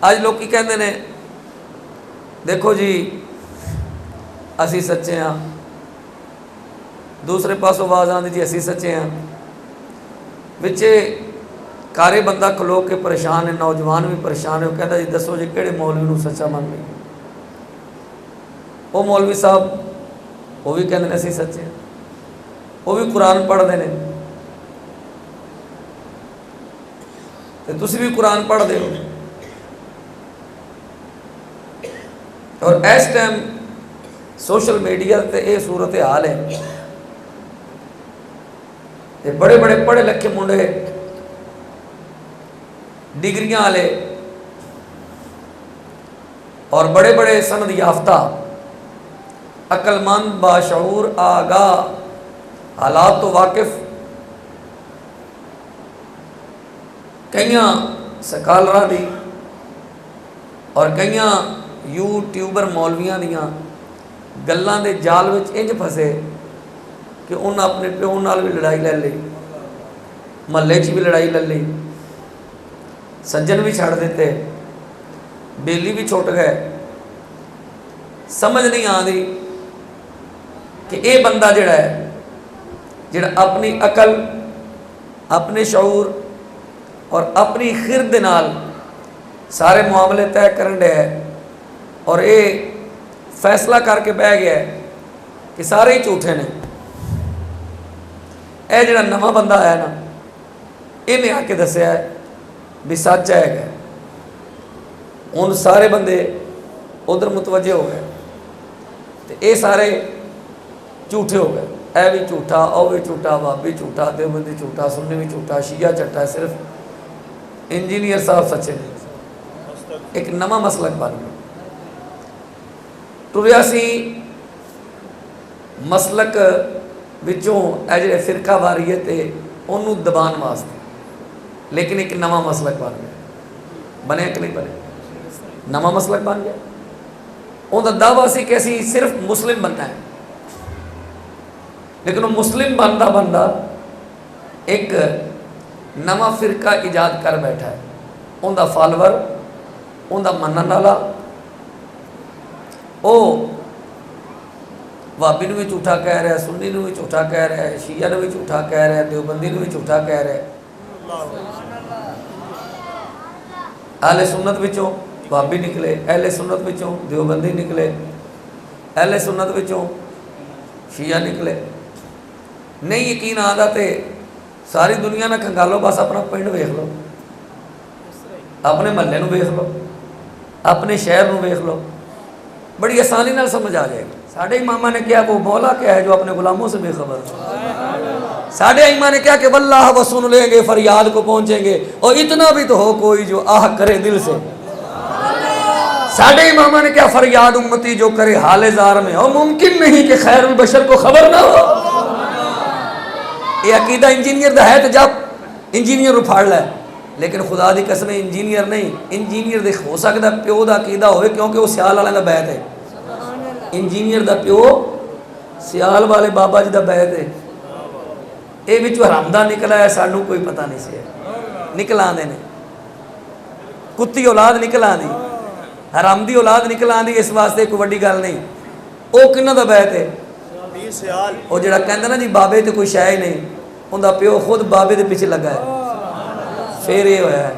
अज लोग कहते हैं देखो जी असी सच्चे हाँ, दूसरे पासों आवाज़ आती जी असी सच्चे हाँ। विचे कारे बंदा खलो के परेशान है, नौजवान भी परेशान है। वो कहता जी दसो जी किहड़े मौलवी नूं सच्चा मन रही। वो मौलवी साहब वो भी कहते हैं असी सच्चे हैं, वो भी कुरान पढ़ते हैं तो तुसी भी कुरान पढ़ते हो। और इस टाइम सोशल मीडिया ते ये सूरत हाल है ते बड़े बड़े पढ़े लिखे मुंडे डिग्रियां वाले और बड़े बड़े सनद याफ्ता अक्लमंद बाशऊर आगाह हालात तो वाकिफ कई सकालरा दी और कई यूट्यूबर मौलवियां दियां गल्लां दे जाल विच इंज फसे कि उन्हें अपने प्यो नाल भी लड़ाई ले ली, महल्ले च भी लड़ाई ले ली, सज्जन भी छड़ दिते, बेली भी छुट गए। समझ नहीं आती कि ये बंदा जिहड़ा है जिहड़ा अपनी अकल अपने शऊर और अपनी खिरद दे नाल सारे मामले तय करन डे और ये फैसला करके बह गया कि सारे ही झूठे ने। यह जिहड़ा नवा बंदा आया ना इन्हें आके दसिया भी सच है। हुण सारे बंदे उधर मुतवजे हो गए तो ये सारे झूठे हो गए। यह भी झूठा, वह भी झूठा, भाभी झूठा, देवबंदी झूठा, सुन्नी भी झूठा, शिया झट्टा, सिर्फ इंजीनियर साहब सच्चे ने। एक नवा मसलक बन गया। टुरिया सी मसलक विचों जिहड़े फिरका वारीयत है उन्होंने दबाण वास्ते, लेकिन एक नवा मसलक बन गया। बने कि नहीं बने? नवा मसलक बन गया। उनका दावा सी कि असी सिर्फ मुस्लिम बनना है, लेकिन वो मुस्लिम बनता बनता एक नवा फिरका ईजाद कर बैठा है। उनका फॉलोवर, उनका मनन वाला, वो भाभी भी झूठा कह रहा है, सुन्नी भी झूठा कह रहा है, शिया भी झूठा कह रहा है, देवबंदी भी झूठा कह रहा है। अहले सुन्नत विचों भाभी निकले, अहले सुन्नत विचों देवबंदी निकले, अहले सुन्नत विचों शिया निकले। नहीं यकीन आता तो सारी दुनिया में खंगालो, बस अपना पिंड वेख लो, अपने महल्ले में वेख लो, अपने शहर में वेख लो, बड़ी आसानी नाल समझ आ जाएगी। साढ़े इमामा ने क्या वो मौला क्या है जो अपने गुलामों से बेखबर। साढ़े इमामा ने क्या कि वल्लाह व सुन लेंगे फरियाद को पहुंचेंगे, और इतना भी तो हो कोई जो आह करे दिल से। साढ़े इमामा ने क्या फरियाद उम्मती जो करे हाले जार में, और मुमकिन नहीं कि खैरुल बशर को खबर ना हो। ये अकीदा इंजीनियर दा है तो जब इंजीनियर फाड़ लै, लेकिन खुदा दी कसम इंजीनियर नहीं, इंजीनियर दे हो सकता प्यो दा अकीदा होवे क्योंकि वो सियाल वाले दा बैत है। इंजीनियर दा प्यो सियाल वाले बाबा जी दा बैत है। ये विचों हरामदा निकला है, सानू कोई पता नहीं सी निकल आंदे ने। कुत्ती औलाद निकल आंदी, हरामदी औलाद निकल आंदी, इस वास्ते कोई वड्डी गल नहीं। वो किन्ना दा बैत है? वो जिहड़ा कहंदा ना जी बाबे ते कोई शै ही नहीं, उनका प्यो खुद बाबे दे पिछे लगा है। फिर ये होया है।